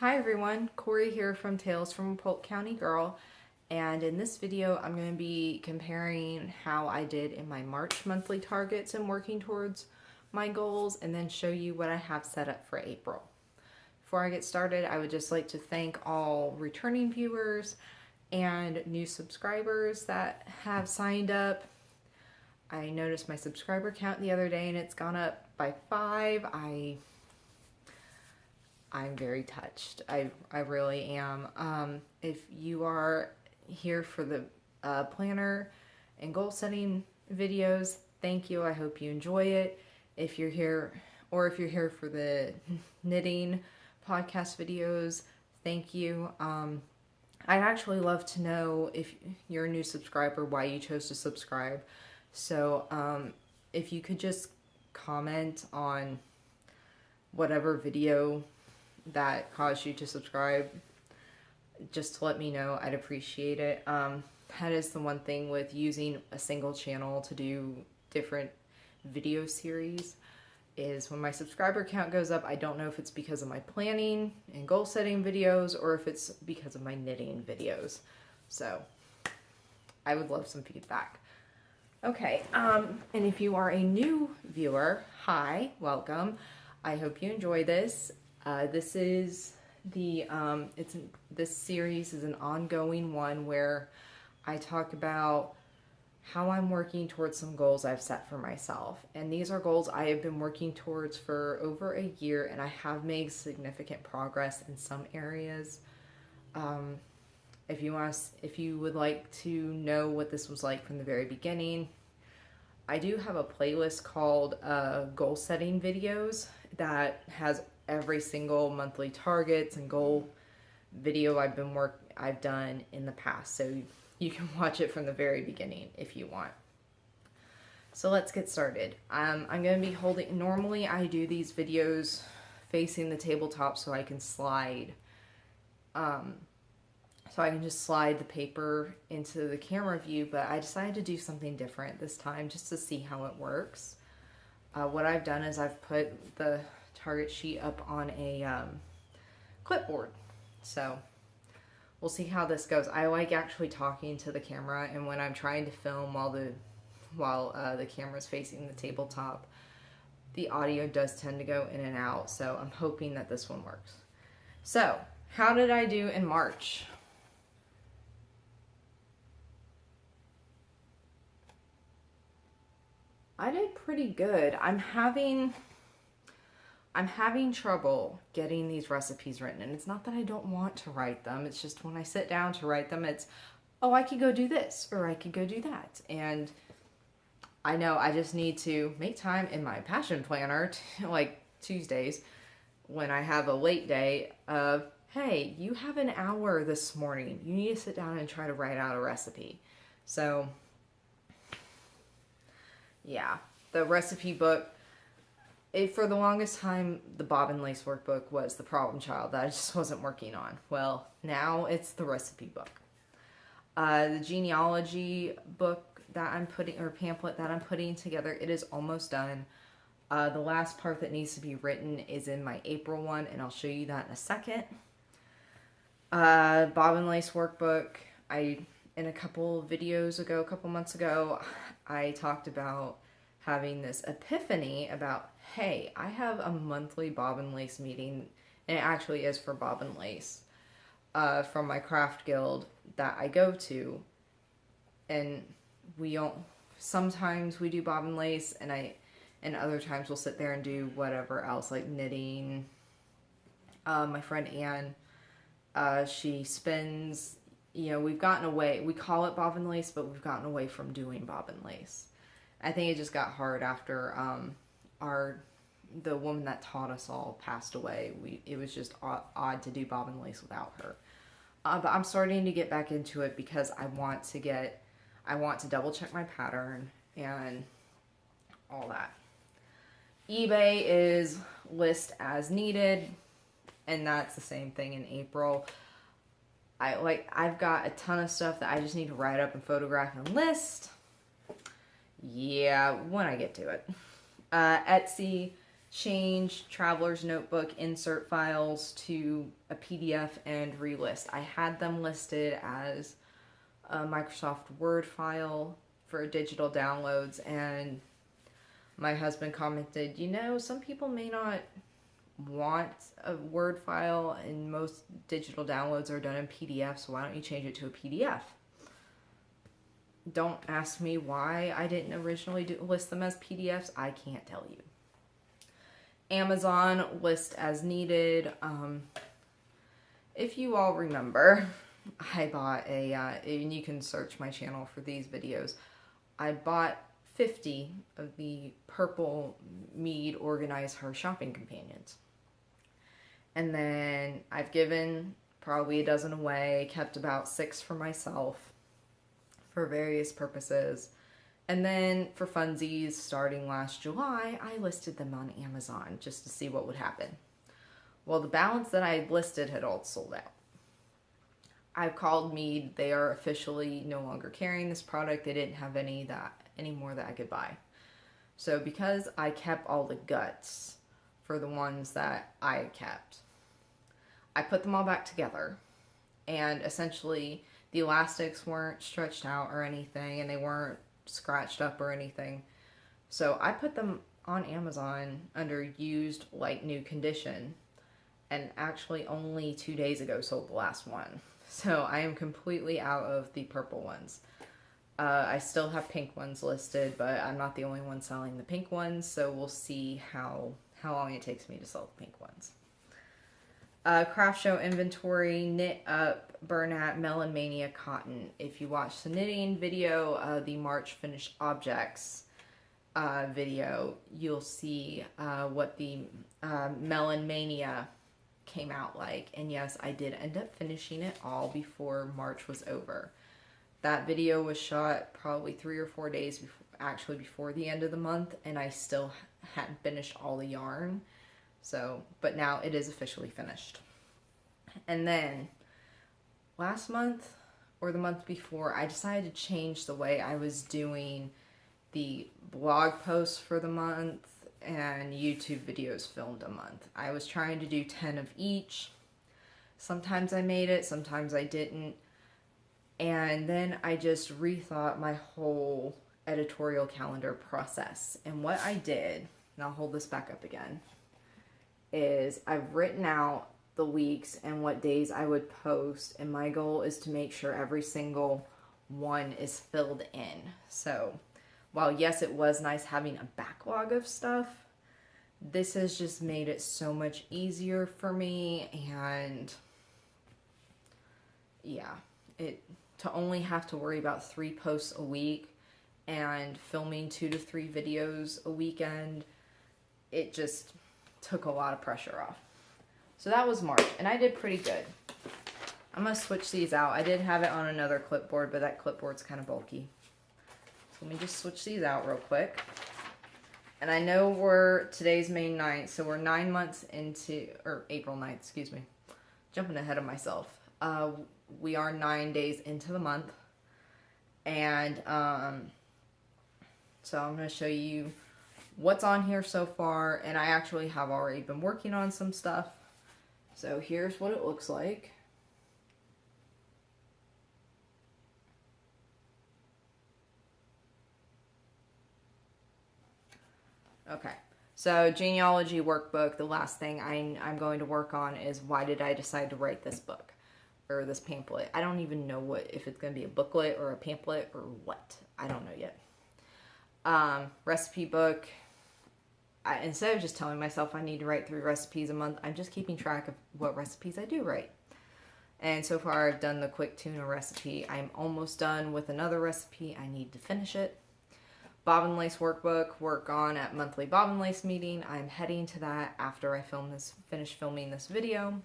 Hi everyone, Corey here from Tales from a Polk County Girl, and in this video I'm going to be comparing how I did in my March monthly targets and working towards my goals, and then show you what I have set up for April. Before I get started, I would just like to thank all returning viewers and new subscribers that have signed up. I noticed my subscriber count the other day and it's gone up by 5. I'm very touched. I really am. If you are here for the planner and goal setting videos, thank you. I hope you enjoy it. If you're here for the knitting podcast videos, thank you. I'd actually love to know, if you're a new subscriber, why you chose to subscribe. So if you could just comment on whatever video that caused you to subscribe, just to let me know, I'd appreciate it. That is the one thing with using a single channel to do different video series, is when my subscriber count goes up, I don't know if it's because of my planning and goal setting videos or if it's because of my knitting videos. So I would love some feedback. Okay, and if you are a new viewer, hi, welcome. I hope you enjoy this. This is the, this series is an ongoing one where I talk about how I'm working towards some goals I've set for myself. And these are goals I have been working towards for over a year, and I have made significant progress in some areas. If you would like to know what this was like from the very beginning, I do have a playlist called goal setting videos that has every single monthly targets and goal video I've done in the past. So you can watch it from the very beginning if you want. So let's get started. I'm going to be holding, normally I do these videos facing the tabletop so I can slide, so I can just slide the paper into the camera view, but I decided to do something different this time just to see how it works. What I've done is I've put the target sheet up on a clipboard. So we'll see how this goes. I like actually talking to the camera, and when I'm trying to film while the camera's facing the tabletop, the audio does tend to go in and out, so I'm hoping that this one works. So, how did I do in March? I did pretty good. I'm having trouble getting these recipes written, and it's not that I don't want to write them. It's just when I sit down to write them, it's, oh, I could go do this or I could go do that. And I know I just need to make time in my passion planner, like Tuesdays, when I have a late day of, hey, you have an hour this morning. You need to sit down and try to write out a recipe. So yeah, the recipe book, for the longest time, the Bobbin Lace workbook was the problem child that I just wasn't working on. Well, now it's the recipe book. The genealogy book that I'm putting, or pamphlet that I'm putting together, it is almost done. The last part that needs to be written is in my April one, and I'll show you that in a second. Bobbin Lace workbook, in a couple months ago, I talked about having this epiphany about, hey, I have a monthly Bobbin Lace meeting, and it actually is for Bobbin Lace, from my craft guild that I go to, and sometimes we do Bobbin Lace, and other times we'll sit there and do whatever else, like knitting. My friend Anne, she spins, we've gotten away, we call it Bobbin Lace, but we've gotten away from doing Bobbin Lace. I think it just got hard after the woman that taught us all passed away. It was just odd to do Bobbin Lace without her. But I'm starting to get back into it because I want to double check my pattern and all that. eBay is list as needed, and that's the same thing in April. I've got a ton of stuff that I just need to write up and photograph and list. Yeah, when I get to it. Etsy change Traveler's Notebook insert files to a PDF and relist. I had them listed as a Microsoft Word file for digital downloads, and my husband commented, you know, some people may not want a Word file, and most digital downloads are done in PDF, so why don't you change it to a PDF? Don't ask me why I didn't originally list them as PDFs. I can't tell you. Amazon list as needed. If you all remember, I bought and you can search my channel for these videos, I bought 50 of the purple Mead Organize Her shopping companions. And then I've given probably a dozen away, kept about 6 for myself for various purposes. And then for funsies, starting last July, I listed them on Amazon just to see what would happen. Well, the balance that I had listed had all sold out. I've called Mead. They are officially no longer carrying this product. They didn't have any more that I could buy. So because I kept all the guts for the ones that I had kept, I put them all back together. And essentially, the elastics weren't stretched out or anything, and they weren't scratched up or anything. So I put them on Amazon under used like new condition, and actually only 2 days ago sold the last one. So I am completely out of the purple ones. I still have pink ones listed, but I'm not the only one selling the pink ones, so we'll see how long it takes me to sell the pink ones. Craft show inventory, Knit Up, Bernat, Melon Mania Cotton. If you watch the knitting video, the March finished objects video, you'll see what the Melon Mania came out like. And yes, I did end up finishing it all before March was over. That video was shot probably 3 or 4 days before the end of the month, and I still hadn't finished all the yarn. So, but now it is officially finished. And then last month or the month before, I decided to change the way I was doing the blog posts for the month and YouTube videos filmed a month. I was trying to do 10 of each. Sometimes I made it, sometimes I didn't. And then I just rethought my whole editorial calendar process. And what I did, and I'll hold this back up again, is I've written out the weeks and what days I would post, and my goal is to make sure every single one is filled in. So while yes, it was nice having a backlog of stuff, this has just made it so much easier for me. And yeah, to only have to worry about 3 posts a week and filming 2 to 3 videos a weekend, it just took a lot of pressure off. So that was March, and I did pretty good. I'm going to switch these out. I did have it on another clipboard, but that clipboard's kind of bulky. So let me just switch these out real quick. And I know today's May 9th, so we're 9 months into, or April 9th, excuse me. Jumping ahead of myself. We are 9 days into the month. And so I'm going to show you what's on here so far, and I actually have already been working on some stuff. So here's what it looks like. Okay, so genealogy workbook, the last thing I'm going to work on is why did I decide to write this book or this pamphlet. I don't even know if it's going to be a booklet or a pamphlet or what. I don't know yet. Recipe book. Instead of just telling myself I need to write 3 recipes a month, I'm just keeping track of what recipes I do write. And so far I've done the quick tuna recipe. I'm almost done with another recipe. I need to finish it. Bobbin lace workbook, work on at monthly bobbin lace meeting. I'm heading to that after I finish filming this video.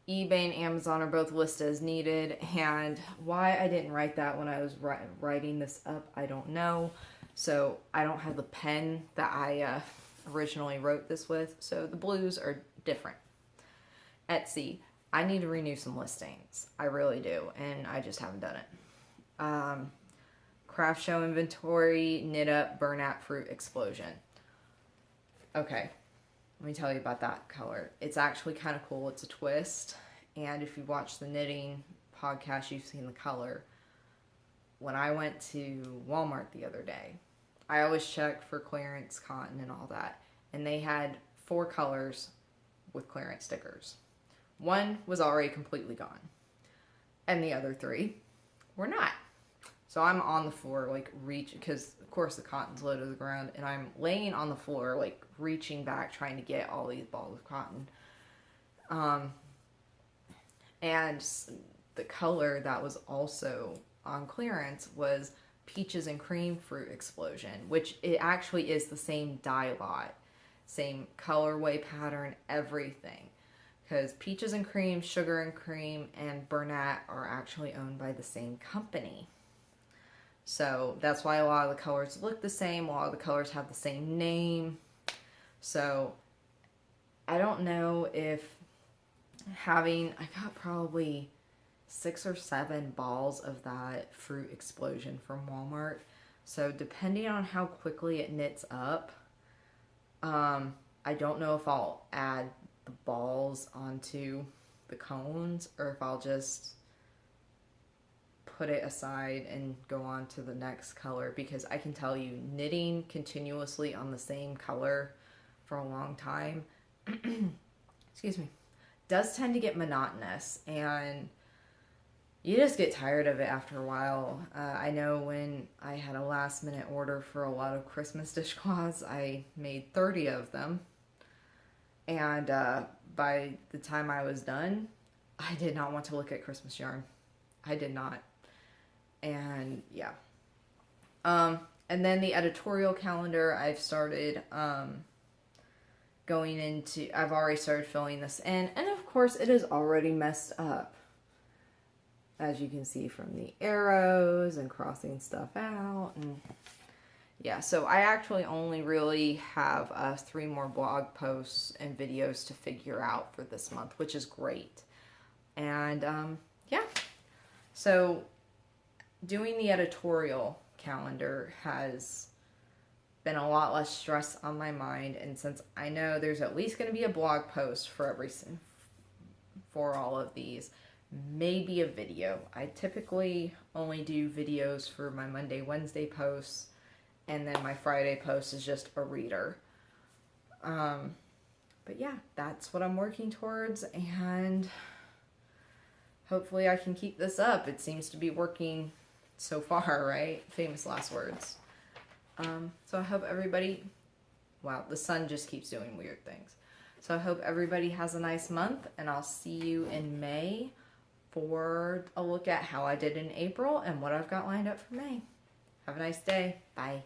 eBay and Amazon are both listed as needed, and why I didn't write that when I was writing this up, I don't know. So I don't have the pen that I originally wrote this with, so the blues are different. Etsy, I need to renew some listings. I really do, and I just haven't done it. Craft show inventory, Knit Up, Bernat Fruit Explosion. Okay, let me tell you about that color. It's actually kind of cool. It's a twist. And if you watch the knitting podcast, you've seen the color. When I went to Walmart the other day, I always check for clearance cotton and all that. And they had 4 colors with clearance stickers. One was already completely gone. And the other 3 were not. So I'm on the floor, like, because of course the cotton's low to the ground, and I'm laying on the floor, like, reaching back, trying to get all these balls of cotton. And the color that was also on clearance was Peaches and Cream Fruit Explosion, which it actually is the same dye lot, same colorway pattern, everything. Because Peaches and Cream, Sugar and Cream, and Bernat are actually owned by the same company. So that's why a lot of the colors look the same. A lot of the colors have the same name. So I don't know if I got probably 6 or 7 balls of that Fruit Explosion from Walmart. So depending on how quickly it knits up, I don't know if I'll add the balls onto the cones or if I'll just put it aside and go on to the next color, because I can tell you, knitting continuously on the same color for a long time excuse me, does tend to get monotonous, and you just get tired of it after a while. I know when I had a last minute order for a lot of Christmas dishcloths, I made 30 of them, and by the time I was done, I did not want to look at Christmas yarn. I did not. And yeah. And then the editorial calendar, I've started I've already started filling this in. And of course, it is already messed up, as you can see from the arrows and crossing stuff out. And yeah, so I actually only really have 3 more blog posts and videos to figure out for this month, which is great. And yeah, so doing the editorial calendar has been a lot less stress on my mind, and since I know there's at least going to be a blog post for all of these, maybe a video. I typically only do videos for my Monday, Wednesday posts, and then my Friday post is just a reader. But yeah, that's what I'm working towards, and hopefully I can keep this up. It seems to be working so far, right? Famous last words. So I hope everybody, wow, the sun just keeps doing weird things. So I hope everybody has a nice month, and I'll see you in May for a look at how I did in April and what I've got lined up for May. Have a nice day. Bye.